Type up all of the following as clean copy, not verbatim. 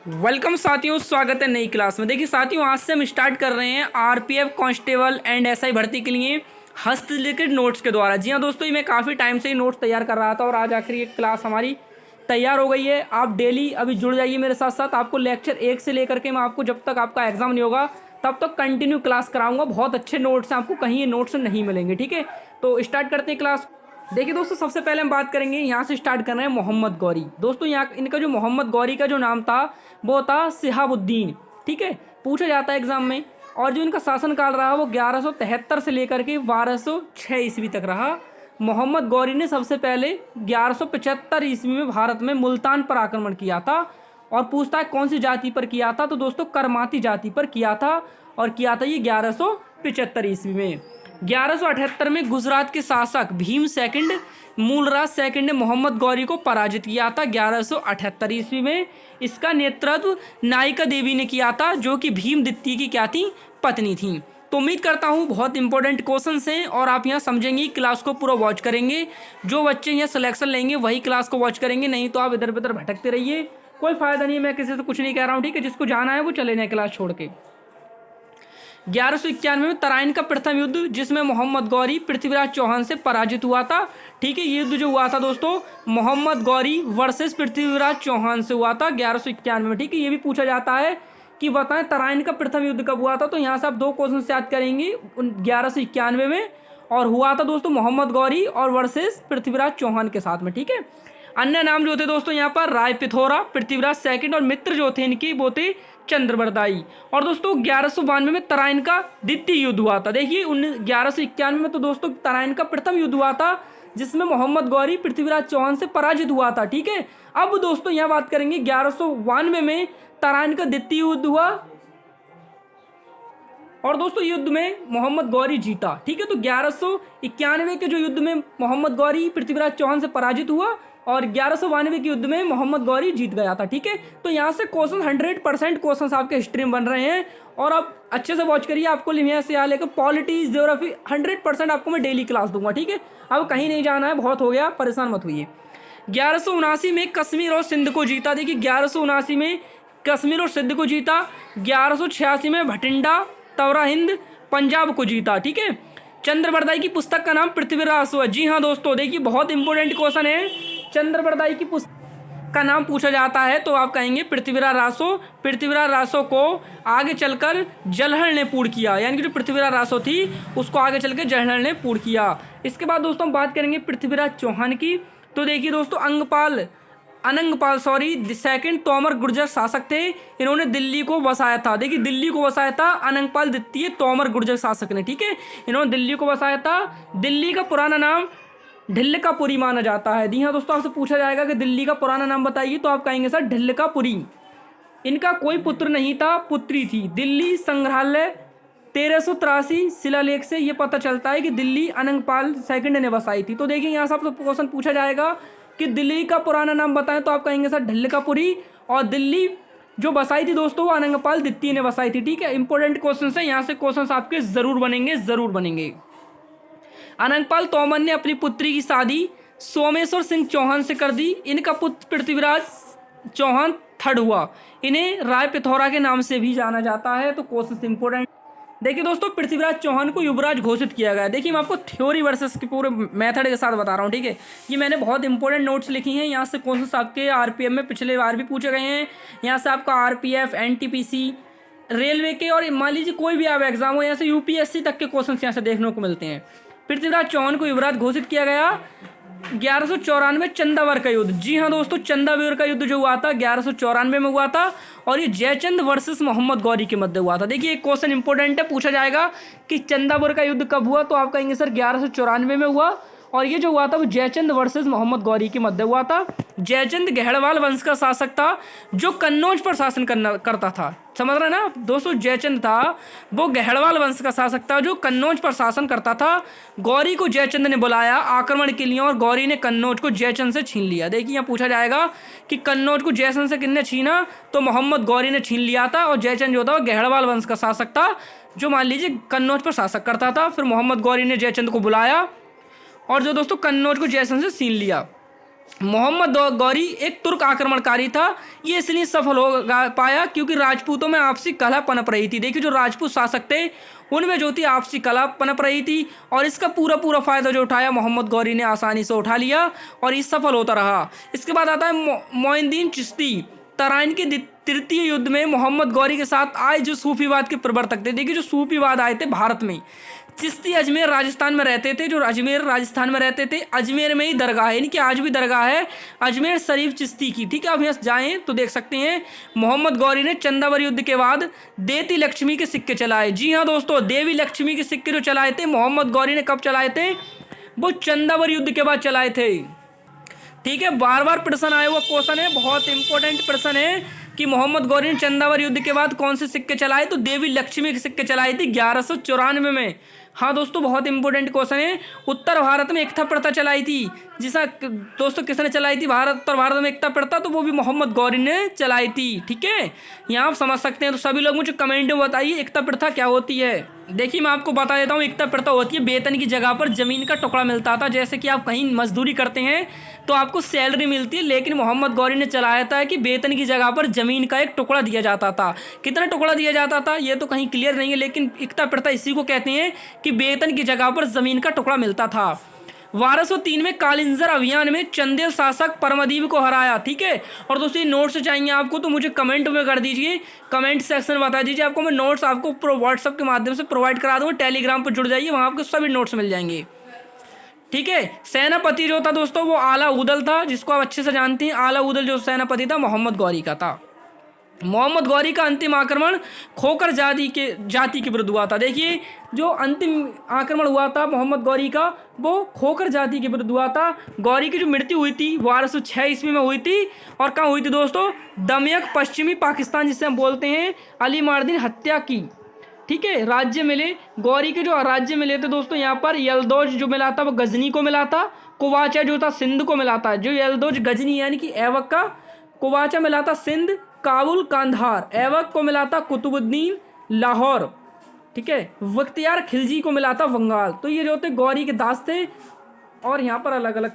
Welcome साथियों, स्वागत है नई क्लास में। देखिए साथियों, आज से हम स्टार्ट कर रहे हैं आरपीएफ कांस्टेबल एंड एसआई भर्ती के लिए हस्तलिखित नोट्स के द्वारा। जी हाँ दोस्तों, ये मैं काफ़ी टाइम से ही नोट्स तैयार कर रहा था और आज आखिर ये क्लास हमारी तैयार हो गई है। आप डेली अभी जुड़ जाइए मेरे साथ साथ। आपको लेक्चर 1 से लेकर के मैं आपको जब तक आपका एग्जाम नहीं होगा तब तक कंटिन्यू क्लास कराऊंगा। बहुत अच्छे नोट्स हैं, आपको कहीं ये नोट्स नहीं मिलेंगे। ठीक है, तो स्टार्ट करते हैं क्लास। देखिए दोस्तों, सबसे पहले हम बात करेंगे, यहाँ से स्टार्ट कर रहे हैं मोहम्मद गौरी। दोस्तों यहाँ इनका जो मोहम्मद गौरी का जो नाम था वो था सिहाबुद्दीन। ठीक है, पूछा जाता है एग्जाम में। और जो इनका शासनकाल रहा वो 1173 से लेकर के 1206 ईस्वी तक रहा। मोहम्मद गौरी ने सबसे पहले 1175 ईस्वी में भारत में मुल्तान पर आक्रमण किया था। और पूछता है कौन सी जाति पर किया था, तो दोस्तों करमाती जाति पर किया था। और किया था ये 1175 ईस्वी में। 1178 में गुजरात के शासक भीम सेकंड मूलराज सेकंड ने मोहम्मद गौरी को पराजित किया था 1178 ईस्वी में। इसका नेतृत्व नायिका देवी ने किया था, जो कि भीम द्वितीय की क्या थी, पत्नी थी। तो उम्मीद करता हूँ बहुत इंपॉर्टेंट क्वेश्चन हैं और आप यहाँ समझेंगे, क्लास को पूरा वॉच करेंगे। जो बच्चे यहाँ सिलेक्शन लेंगे वही क्लास को वॉच करेंगे, नहीं तो आप इधर उधर भटकते रहिए, कोई फायदा नहीं है। मैं किसी से कुछ नहीं कह रहा हूँ, ठीक है। जिसको जाना है वो चले जाए क्लास छोड़ के। 1191 में तराइन का प्रथम युद्ध, जिसमें मोहम्मद गौरी पृथ्वीराज चौहान से पराजित हुआ था। ठीक है, ये युद्ध जो हुआ था दोस्तों मोहम्मद गौरी वर्सेस पृथ्वीराज चौहान से हुआ था 1191 में। ठीक है, ये भी पूछा जाता है कि बताएं तराइन का प्रथम युद्ध कब हुआ था। तो यहाँ से आप 2 क्वेश्चन याद करेंगे 1191 में, और हुआ था दोस्तों मोहम्मद गौरी और वर्सेस पृथ्वीराज चौहान के साथ में। ठीक है, अन्य नाम जो थे दोस्तों यहाँ पर राय पिथौरा, पृथ्वीराज सेकंड, और मित्र जो थे इनके वो थे चंद्रबरदाई। और दोस्तों 1192 में तराइन का द्वितीय युद्ध हुआ था। देखिए 1191 में तो दोस्तों तराइन का प्रथम युद्ध हुआ था, जिसमें मोहम्मद गौरी पृथ्वीराज चौहान से पराजित हुआ था। ठीक है, अब दोस्तों यहाँ बात करेंगे 1192 में तराइन का द्वितीय युद्ध हुआ और दोस्तों युद्ध में मोहम्मद गौरी जीता। ठीक है, तो 1191 के जो युद्ध में मोहम्मद गौरी पृथ्वीराज चौहान से पराजित हुआ और 1192 के युद्ध में मोहम्मद गौरी जीत गया था। ठीक है, तो यहाँ से क्वेश्चन 100% क्वेश्चन आपके हिस्ट्री में बन रहे हैं और आप अच्छे से वॉच करिए। आपको लिमिया से यहाँ लेकर पॉलिटी ज्योग्राफी 100% आपको मैं डेली क्लास दूंगा। ठीक है, अब कहीं नहीं जाना है, बहुत हो गया, परेशान मत हुई। 1179 में कश्मीर और सिंध को जीता। देखिए 1179 में कश्मीर और सिंध को जीता। 1186 में भटिंडा तवरा हिंद पंजाब को जीता। ठीक है, चंद्रबरदाई की पुस्तक का नाम पृथ्वीराज रासो है। जी हाँ दोस्तों, देखिए बहुत इंपॉर्टेंट क्वेश्चन है। चंद्रबरदाई की पुस्तक का नाम पूछा जाता है तो आप कहेंगे पृथ्वीराज रासो। पृथ्वीराज रासो को आगे चलकर जलहल ने पूर्ण किया, यानी कि जो पृथ्वीराज रासो थी उसको आगे चलकर जलहल ने पूर्ण किया। इसके बाद दोस्तों हम बात करेंगे पृथ्वीराज चौहान की। तो देखिए दोस्तों अनंगपाल सेकंड तोमर गुर्जर शासक थे। इन्होंने दिल्ली को बसाया था। देखिए दिल्ली को बसाया था अनंगपाल द्वितीय तोमर गुर्जर शासक ने। ठीक है, इन्होंने दिल्ली को बसाया था। दिल्ली का पुराना नाम ढिल्लकापुरी माना जाता है। जी हाँ दोस्तों, आपसे पूछा जाएगा कि दिल्ली का पुराना नाम बताइए, तो आप कहेंगे सर ढिल्लकापुरी। इनका कोई पुत्र नहीं था, पुत्री थी। दिल्ली संग्रहालय 1383 शिलालेख से ये पता चलता है कि दिल्ली अनंगपाल सेकंड ने बसाई थी। तो देखिए यहाँ से आपसे क्वेश्चन पूछा जाएगा कि दिल्ली का पुराना नाम बताएं, तो आप कहेंगे सर ढिल्लकापुरी। और दिल्ली जो बसाई थी दोस्तों वो अनंगपाल द्वितीय ने बसाई थी। ठीक है, इंपॉर्टेंट क्वेश्चन है, यहाँ से क्वेश्चन आपके जरूर बनेंगे। अनंगपाल तोमर ने अपनी पुत्री की शादी सोमेश्वर सिंह चौहान से कर दी। इनका पुत्र पृथ्वीराज चौहान थर्ड हुआ। इन्हें राय पिथौरा के नाम से भी जाना जाता है। तो क्वेश्चन इंपॉर्टेंट देखिए दोस्तों, पृथ्वीराज चौहान को युवराज घोषित किया गया। देखिए मैं आपको थ्योरी वर्सेस के पूरे मेथड के साथ बता रहा हूँ। ठीक है, ये मैंने बहुत इंपॉर्टेंट नोट्स लिखी हैं। यहाँ से क्वेश्चन आपके आरपीएफ में पिछले बार भी पूछे गए हैं। यहाँ से आपका आरपीएफ, एनटीपीसी, रेलवे के, और मान लीजिए कोई भी आप एग्जाम हो, यहाँ से यूपीएससी तक के क्वेश्चन यहाँ से देखने को मिलते हैं। पृथ्वीराज चौहान को युवराज घोषित किया गया। 1194 चंदावर का युद्ध। जी हाँ दोस्तों, चंदावर का युद्ध जो हुआ था 1194 में हुआ था और ये जयचंद वर्सेस मोहम्मद गौरी के मध्य हुआ था। देखिए एक क्वेश्चन इंपॉर्टेंट है, पूछा जाएगा कि चंदावर का युद्ध कब हुआ, तो आप कहेंगे सर 1194 में हुआ। और ये जो हुआ था वो जयचंद वर्सेस मोहम्मद गौरी के मध्य हुआ था। जयचंद गहड़वाल वंश का शासक था जो कन्नौज पर शासन करता था। समझ रहे हैं ना दोस्तों, जयचंद था वो गहड़वाल वंश का शासक था जो कन्नौज पर शासन करता था। गौरी को जयचंद ने बुलाया आक्रमण के लिए और गौरी ने कन्नौज को जयचंद से छीन लिया। देखिए यहाँ पूछा जाएगा कि कन्नौज को जयचंद से किसने छीना, तो मोहम्मद गौरी ने छीन लिया था। और जयचंद जो था वो गहड़वाल वंश का शासक था जो मान लीजिए कन्नौज पर शासक करता था। फिर मोहम्मद गौरी ने जयचंद को बुलाया और जो दोस्तों कन्नौज को जयचंद से छीन लिया। मोहम्मद गौरी एक तुर्क आक्रमणकारी था। ये इसलिए सफल हो पाया क्योंकि राजपूतों में आपसी कलह पनप रही थी। देखिए जो राजपूत शासक थे उनमें जो थी आपसी कलह पनप रही थी, और इसका पूरा पूरा फायदा जो उठाया मोहम्मद गौरी ने आसानी से उठा लिया और ये सफल होता रहा। इसके बाद आता है मोइनुद्दीन चिश्ती। तराइन के तृतीय युद्ध में मोहम्मद गौरी के साथ आए जो सूफीवाद के प्रवर्तक थे। देखिए जो सूफीवाद आए थे भारत में, चिश्ती अजमेर राजस्थान में रहते थे। जो अजमेर राजस्थान में रहते थे, अजमेर में ही दरगाह है, यानी कि आज भी दरगाह है अजमेर शरीफ चिश्ती की। ठीक है, आप यहाँ जाएँ तो देख सकते हैं। मोहम्मद गौरी ने चंदावर युद्ध के बाद देवी लक्ष्मी के सिक्के चलाए। जी हाँ दोस्तों, देवी लक्ष्मी के सिक्के जो चलाए थे मोहम्मद गौरी ने कब चलाए थे? वो चंदावर युद्ध के बाद चलाए थे। ठीक है, बार बार प्रश्न आया हुआ क्वेश्चन है, बहुत इंपॉर्टेंट प्रश्न है कि मोहम्मद गौरी ने चंदावर युद्ध के बाद कौन से सिक्के चलाए? तो देवी लक्ष्मी के सिक्के चलाए थे 1194 में। हाँ दोस्तों, बहुत इंपॉर्टेंट क्वेश्चन है। उत्तर भारत में एकता प्रथा चलाई थी, जिसा दोस्तों किसने चलाई थी? उत्तर भारत में एकता प्रथा, तो वो भी मोहम्मद गौरी ने चलाई थी। ठीक है, यहाँ आप समझ सकते हैं। तो सभी लोग मुझे कमेंट में बताइए एकता प्रथा क्या होती है। देखिए मैं आपको बता देता हूँ, एकता प्रथा होती है वेतन की जगह पर जमीन का टुकड़ा मिलता था। जैसे कि आप कहीं मजदूरी करते हैं तो आपको सैलरी मिलती है, लेकिन मोहम्मद गौरी ने चलाया था कि वेतन की जगह पर जमीन का एक टुकड़ा दिया जाता था। कितना टुकड़ा दिया जाता था ये तो कहीं क्लियर नहीं है, लेकिन एकता प्रथा इसी को कहते हैं कि वेतन की जगह पर जमीन का टुकड़ा मिलता था। 1203 में कालिंजर अभियान में चंदेल शासक परमदीप को हराया। ठीक है, और दोस्तों नोट्स चाहिए आपको तो मुझे कमेंट में कर दीजिए, कमेंट सेक्शन में बता दीजिए। आपको मैं नोट्स आपको व्हाट्सएप के माध्यम से प्रोवाइड करा दूंगा। टेलीग्राम पर जुड़ जाइए, वहाँ आपको सभी नोट्स मिल जाएंगे। ठीक है, सेनापति जो था दोस्तों वो आला उदल था, जिसको आप अच्छे से जानते हैं। आला उदल जो सेनापति था मोहम्मद गौरी का था। मोहम्मद गौरी का अंतिम आक्रमण खोकर जाति के विरुद्ध हुआ था। देखिए जो अंतिम आक्रमण हुआ था मोहम्मद गौरी का, वो खोकर जाति के विरुद्ध हुआ था। गौरी की जो मृत्यु हुई थी 1206 ईस्वी में हुई थी। और कहाँ हुई थी दोस्तों? दमियक, पश्चिमी पाकिस्तान, जिसे हम बोलते हैं। अली मार्दिन हत्या की। ठीक है, राज्य मिले गौरी के, जो राज्य मिले थे दोस्तों यहाँ पर यलदौज जो मिला था वो गजनी को मिला था। कुवाचा जो था सिंध को मिला था। जो यलदौज गजनी यानी कि ऐबक का, कुवाचा मिला था सिंध, काबुल, कांधार। ऐबक को मिला था कुतुबुद्दीन लाहौर। ठीक है, बख्तियार खिलजी को मिला था बंगाल। तो ये जो थे गौरी के दास थे, और यहाँ पर अलग अलग।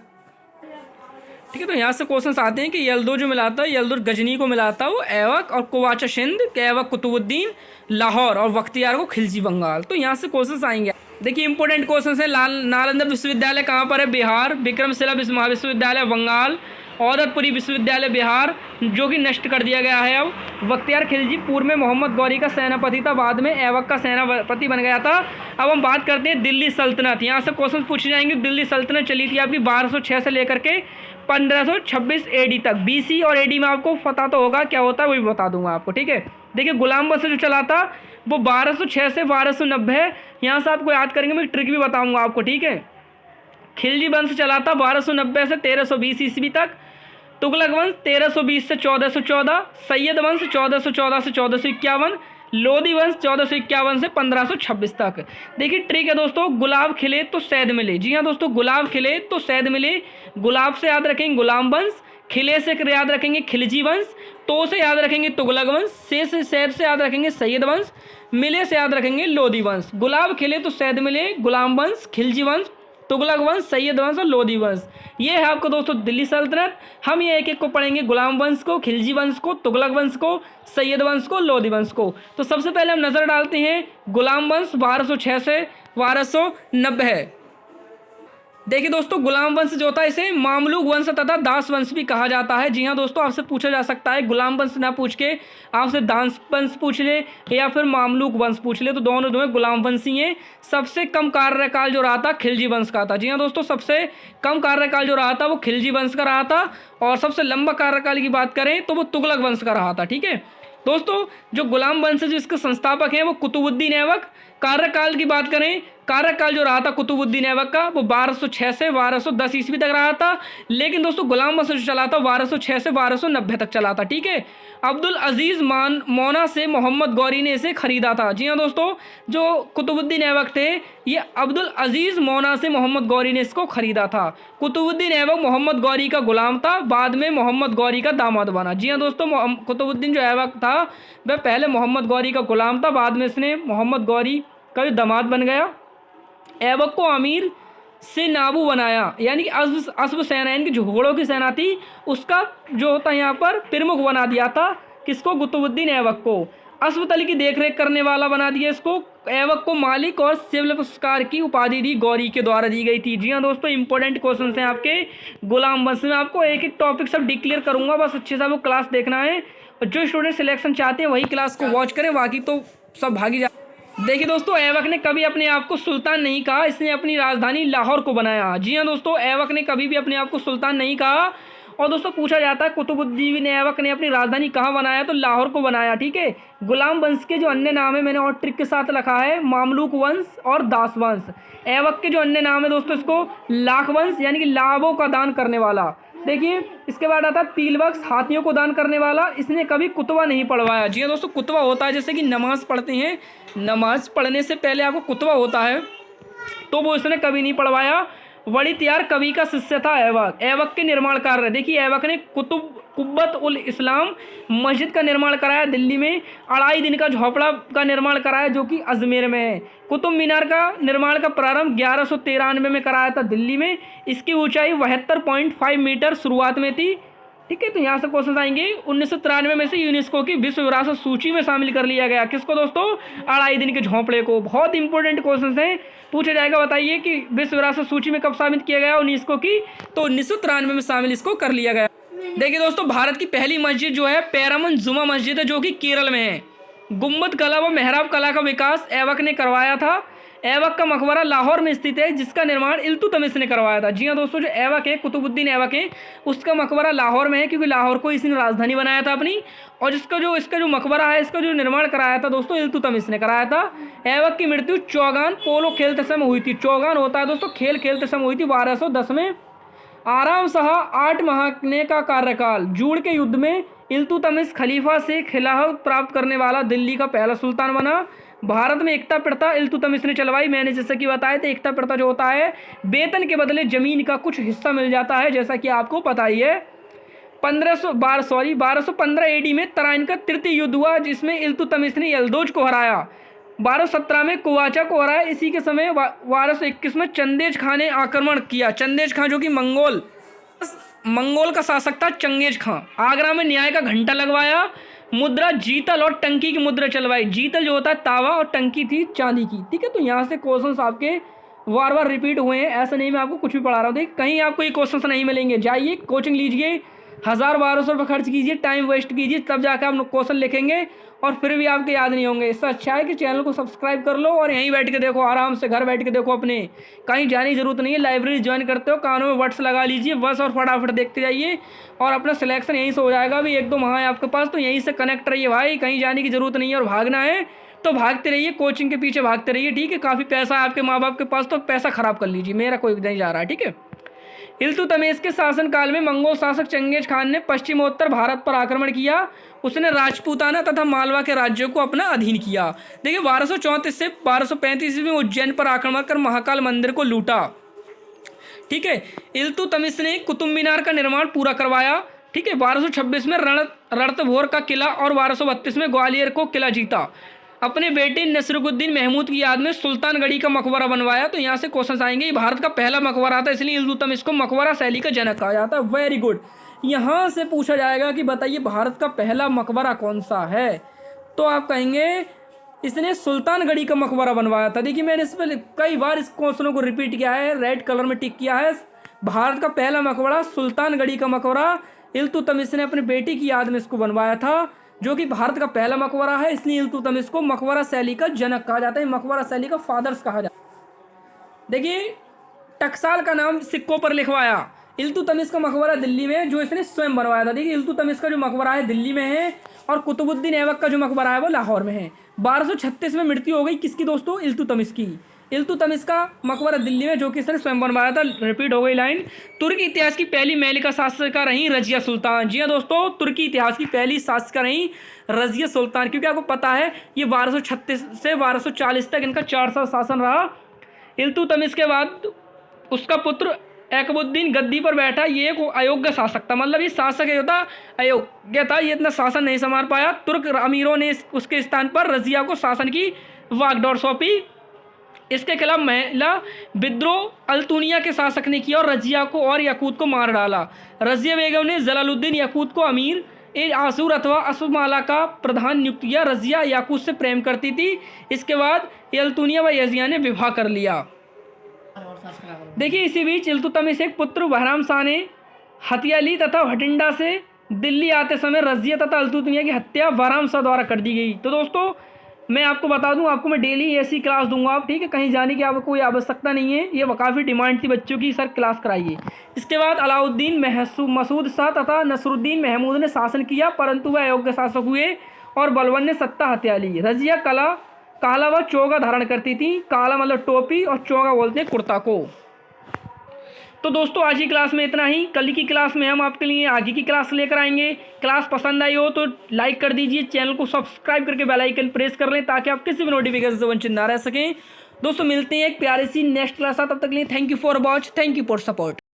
ठीक है, तो यहाँ से क्वेश्चन आते हैं कि यलदौज जो मिला था, यलदौज गजनी को मिला था वो ऐबक, और कुवाचा सिंध, ऐबक कुतुबुद्दीन लाहौर, और बख्तियार को खिलजी बंगाल। तो यहाँ से क्वेश्चन आएंगे। देखिए इंपॉर्टेंट क्वेश्चन है। नालंदा विश्वविद्यालय कहाँ पर है? बिहार। विक्रमशिला महाविश्वविद्यालय बंगाल। औदतपुरी विश्वविद्यालय बिहार, जो कि नष्ट कर दिया गया है अब। बख्तियार खिलजी पूर्व में मोहम्मद गौरी का सेनापति था, बाद में ऐबक का सेनापति बन गया था। अब हम बात करते हैं दिल्ली सल्तनत। यहाँ से क्वेश्चन पूछे जाएंगे। दिल्ली सल्तनत चली थी आपकी 1206 से लेकर के 1526 AD तक। BC और AD में आपको पता तो होगा क्या होता है, वो भी बता दूंगा आपको। ठीक है, देखिए गुलाम वंश जो चला था वो 1206 से 1290 है। यहाँ से आपको याद करेंगे, मैं ट्रिक भी बताऊंगा आपको। ठीक है, खिलजी वंश चला था 1290 से 1320 ईस्वी तक। तुगलक वंश 1320 से 1414। सैयद वंश 1414 से 1451। लोधी वंश 1451 से 1526 तक। देखिए ट्रिक है दोस्तों, गुलाब खिले तो शहद मिले। जी हाँ दोस्तों, गुलाब खिले तो शहद मिले। गुलाब से याद रखेंगे गुलाम वंश, खिले से याद रखेंगे खिलजी वंश, तो से याद रखेंगे तुगलक वंश, से शहद से याद रखेंगे सैयद वंश, मिले से याद रखेंगे लोधी वंश। गुलाब खिले तो शहद मिले, गुलाम वंश, खिलजी वंश, तुगलक वंश, सैयद वंश और लोधी वंश। ये है आपको दोस्तों दिल्ली सल्तनत। हम ये एक एक को पढ़ेंगे, गुलाम वंश को, खिलजी वंश को, तुगलक वंश को, सैयद वंश को, लोधी वंश को। तो सबसे पहले हम नजर डालते हैं गुलाम वंश 1206 से 1290 है। देखिए दोस्तों, गुलाम वंश जो था इसे मामलूक वंश तथा दास वंश भी कहा जाता है। जी हाँ दोस्तों, आपसे पूछा जा सकता है, गुलाम वंश ना पूछ के आपसे दास वंश पूछ ले या फिर मामलूक वंश पूछ ले, तो दोनों गुलाम वंशी हैं। सबसे कम कार्यकाल जो रहा था खिलजी वंश का था। जी हाँ दोस्तों, सबसे कम कार्यकाल जो रहा था वो खिलजी वंश का रहा था, और सबसे लंबा कार्यकाल की बात करें तो वो तुगलक वंश का रहा था। ठीक है दोस्तों, जो गुलाम वंश जो इसके संस्थापक हैं वो कुतुबुद्दीन ऐबक। कार्यकाल की बात करें, कार्यकाल जो रहा था कुतुबुद्दीन ऐबक का वो 1206 से 1210 ईस्वी तक रहा था। लेकिन दोस्तों गुलाम वंश जो चला था 1206 से 1290 तक चला था। ठीक है, अब्दुल अजीज मौना से मोहम्मद गौरी ने इसे खरीदा था। जी हाँ दोस्तों, जो कुतुबुद्दीन ऐबक थे ये अब्दुल अजीज मौना से मोहम्मद गौरी ने इसको खरीदा था। कुतुबुद्दीन ऐबक मोहम्मद गौरी का गुलाम था, बाद में मोहम्मद गौरी का दामाद बना। जी हाँ दोस्तों, कुतुबुद्दीन जो ऐबक था वह पहले मोहम्मद गौरी का गुलाम था, बाद में इसने मोहम्मद गौरी का जो दामाद बन गया। ऐबक को अमीर से नाबू बनाया, यानी कि अश्व सेना यानी कि घोड़ों की सेना थी, उसका जो होता है यहाँ पर प्रमुख बना दिया था किसको, कुतुबुद्दीन ऐबक को। अस्पताल की देखरेख करने वाला बना दिया इसको। ऐबक को मालिक और सिविल पुरस्कार की उपाधि दी गौरी के द्वारा दी गई थी। जी हाँ दोस्तों, इंपॉर्टेंट क्वेश्चन हैं आपके गुलाम वंश में। आपको एक एक टॉपिक सब डिक्लेयर करूंगा, बस अच्छे से आपको क्लास देखना है, और जो स्टूडेंट सिलेक्शन चाहते हैं वही क्लास को वॉच करें, बाकी तो सब भागी जा। देखिए दोस्तों, ऐबक ने कभी अपने आप को सुल्तान नहीं कहा, इसने अपनी राजधानी लाहौर को बनाया। जी हाँ दोस्तों, ऐबक ने कभी भी अपने आप को सुल्तान नहीं कहा। और दोस्तों पूछा जाता है कुतुबुद्दीन ऐबक ने अपनी राजधानी कहाँ बनाया, तो लाहौर को बनाया। ठीक है, गुलाम वंश के जो अन्य नाम है मैंने और ट्रिक के साथ रखा है, मामलूक वंश और दास वंश। ऐबक के जो अन्य नाम है दोस्तों, इसको लाख वंश यानी कि लाभों का दान करने वाला। देखिए इसके बाद आता है पीलबख्श, हाथियों को दान करने वाला। इसने कभी कुतबा नहीं पढ़वाया। जी हाँ दोस्तों, कुतबा होता है जैसे कि नमाज पढ़ते हैं, नमाज पढ़ने से पहले आपको कुतबा होता है, तो वो इसने कभी नहीं पढ़वाया। वड़ितयार कवि का शिष्य था ऐबक। ऐबक के निर्माण कार्य, देखिए ऐबक ने कुब्बत उल इस्लाम मस्जिद का निर्माण कराया दिल्ली में। 2.5 दिन का झोपड़ा का निर्माण कराया जो कि अजमेर में है। कुतुब मीनार का निर्माण का प्रारंभ 1193 में कराया था दिल्ली में। इसकी ऊंचाई 72.5 मीटर शुरुआत में थी। ठीक है, तो यहाँ से क्वेश्चन आएंगे। 1993 में से यूनेस्को की विश्व विरासत सूची में शामिल कर लिया गया। किसको दोस्तों, 2.5 दिन के झोंपड़े को। बहुत इंपॉर्टेंट क्वेश्चन हैं, पूछा जाएगा। बताइए कि विश्व विरासत सूची में कब शामिल किया गया यूनेस्को की, तो 1993 में शामिल इसको कर लिया गया। देखिए दोस्तों, भारत की पहली मस्जिद जो है पेरामन जुमा मस्जिद है, जो कि केरल में है। गुम्बद कला व मेहराब कला का विकास ऐबक ने करवाया था। ऐबक का मकबरा लाहौर में स्थित है, जिसका निर्माण इल्तुतमिश ने करवाया था। जी हाँ दोस्तों, जो ऐबक है, कुतुबुद्दीन ऐबक है, उसका मकबरा लाहौर में है, क्योंकि लाहौर को इसने राजधानी बनाया था अपनी। और इसका जो मकबरा है, इसका जो निर्माण कराया था दोस्तों, इल्तुतमिश ने कराया था। ऐबक की मृत्यु चौगान पोलो खेलते समय हुई थी। चौगान होता है दोस्तों खेल खेलते समय हुई थी 1210 में। आराम शाह 8 महीने का कार्यकाल। जूड़ के युद्ध में इल्तुतमिश खलीफा से खिलाफत प्राप्त करने वाला दिल्ली का पहला सुल्तान बना। भारत में एकता प्रथा इल्तुतमिश ने चलवाई। मैंने जैसा कि बताया था, एकता प्रथा जो होता है, वेतन के बदले जमीन का कुछ हिस्सा मिल जाता है, जैसा कि आपको पता ही है। 1215 एडी में तराइन का तृतीय युद्ध हुआ, जिसमें इल्तुतमिश ने यल्दौज को हराया। 1217 में कुवाचा को हराया। इसी के समय 1221 में चंदेज खां ने आक्रमण किया। चंदेज खां जो कि मंगोल का शासक था, चंगेज खां। आगरा में न्याय का घंटा लगवाया। मुद्रा जीतल और टंकी की मुद्रा चलवाई। जीतल जो होता है तावा, और टंकी थी चांदी की। ठीक है, तो यहाँ से क्वेश्चंस आपके बार बार रिपीट हुए हैं, ऐसा नहीं मैं आपको कुछ भी पढ़ा रहा हूँ। देखिए कहीं आपको ये क्वेश्चंस नहीं मिलेंगे, जाइए कोचिंग लीजिए, 1000-1200 रुपये खर्च कीजिए, टाइम वेस्ट कीजिए, तब जाकर आप क्वेश्चन लिखेंगे, और फिर भी आपके याद नहीं होंगे। इससे अच्छा है कि चैनल को सब्सक्राइब कर लो और यहीं बैठ के देखो, आराम से घर बैठ के देखो, अपने कहीं जाने की जरूरत नहीं है। लाइब्रेरी ज्वाइन करते हो, कानों में वर्ड्स लगा लीजिए बस, और फटाफट देखते जाइए, और अपना सिलेक्शन यहीं से हो जाएगा। अभी 1-2 माह है आपके पास, तो यहीं से कनेक्ट रहिए भाई, कहीं जाने की जरूरत नहीं है। और भागना है तो भागते रहिए, कोचिंग के पीछे भागते रहिए। ठीक है, काफ़ी पैसा है आपके माँ बाप के पास, तो पैसा खराब कर लीजिए, मेरा कोई नहीं जा रहा है। ठीक है, इल्तुतमिश के शासनकाल में मंगोल शासक चंगेज खान ने पश्चिमोत्तर भारत पर आक्रमण किया। उसने राजपूताना तथा मालवा के राज्यों को अपना अधीन किया। देखिए 1234 से 1235 में उज्जैन पर आक्रमण कर महाकाल मंदिर को लूटा। ठीक है, इल्तुतमिश ने कुतुब मीनार का निर्माण पूरा करवाया। ठीक है, 1226 में रणथंभौर का किला और 1232 में ग्वालियर को किला जीता। अपने बेटे नसरुद्दीन महमूद की याद में सुल्तानगढ़ी का मकबरा बनवाया। तो यहाँ से क्वेश्चन आएंगे। ये भारत का पहला मकबरा था, इसलिए इल्तुतमिश को मकबरा शैली का जनक कहा जाता है। Very good. यहाँ से पूछा जाएगा कि बताइए भारत का पहला मकबरा कौन सा है, तो आप कहेंगे इसने सुल्तानगढ़ी का मकबरा बनवाया था। देखिए मैंने इस पर कई बार इस क्वेश्चनों को रिपीट किया है, रेड कलर में टिक किया है। भारत का पहला मकबरा सुल्तानगढ़ी का मकबरा इल्तुतमिश ने अपने बेटी की याद में इसको बनवाया था, जो कि भारत का पहला मकबरा है। इसलिए इल्तुतमिश को मकबरा शैली का जनक कहा जाता है, मकबरा शैली का फादर्स कहा जाता है। देखिए टकसाल का नाम सिक्कों पर लिखवाया। इल्तुतमिश का मकबरा दिल्ली में है, जो इसने स्वयं बनवाया था। देखिए इल्तुतमिश का जो मकबरा है दिल्ली में है, और कुतुबुद्दीन ऐबक का जो मकबरा है वो लाहौर में है। 1236 में मृत्यु हो गई किसकी दोस्तों, इल्तुतमिश की। इल्तुतमिश का मकबरा दिल्ली में, जो कि इसने स्वयं बनवाया था। रिपीट हो गई लाइन। तुर्की इतिहास की पहली महिला शासका रही रजिया सुल्तान। जी हाँ दोस्तों, तुर्की इतिहास की पहली शासका रही रजिया सुल्तान, क्योंकि आपको पता है ये 1236 से 1240 तक इनका 4 साल शासन रहा। इल्तुतमिश के बाद उसका पुत्र एकबुद्दीन गद्दी पर बैठा। ये एक अयोग्य शासक था, मतलब ये शासक होता अयोग्य था, ये इतना शासन नहीं संभाल पाया। तुर्क अमीरों ने उसके स्थान पर रजिया को शासन की वागडोर सौंपी। इसके खिलाफ महिला विद्रोह अल्तुनिया के शासक ने किया और रजिया को और याकूत को मार डाला। रजिया बेगम ने जलालुद्दीन याकूत को अमीर ए आसूर अथवा असमाला का प्रधान नियुक्त किया। रजिया याकूत से प्रेम करती थी। इसके बाद अल्तुनिया व यजिया ने विवाह कर लिया। देखिए इसी बीच इल्तुतमिश एक पुत्र बहराम शाह ने हथियाली तथा भटिंडा से दिल्ली आते समय रजिया तथा अल्तुनिया की हत्या बहराम शाह द्वारा कर दी गई। तो दोस्तों मैं आपको बता दूं, आपको मैं डेली ऐसी क्लास दूंगा आप, ठीक है, कहीं जाने की आपको कोई आवश्यकता नहीं है। ये काफ़ी डिमांड थी बच्चों की, सर क्लास कराइए। इसके बाद अलाउद्दीन मसूद शाह तथा नसरुद्दीन महमूद ने शासन किया, परंतु वह अयोग्य शासक हुए और बलबन ने सत्ता हत्या ली। रजिया काला व चोगा धारण करती थी। काला मतलब टोपी और चोगा बोलते हैं कुर्ता को। तो दोस्तों आज की क्लास में इतना ही। कल की क्लास में हम आपके लिए आगे की क्लास लेकर आएंगे। क्लास पसंद आई हो तो लाइक कर दीजिए, चैनल को सब्सक्राइब करके बेल आइकन प्रेस कर लें ताकि आप किसी भी नोटिफिकेशन से वंचित ना रह सकें। दोस्तों मिलते हैं एक प्यारी सी नेक्स्ट क्लास। तब तक के लिए thank you for watch, thank you for support.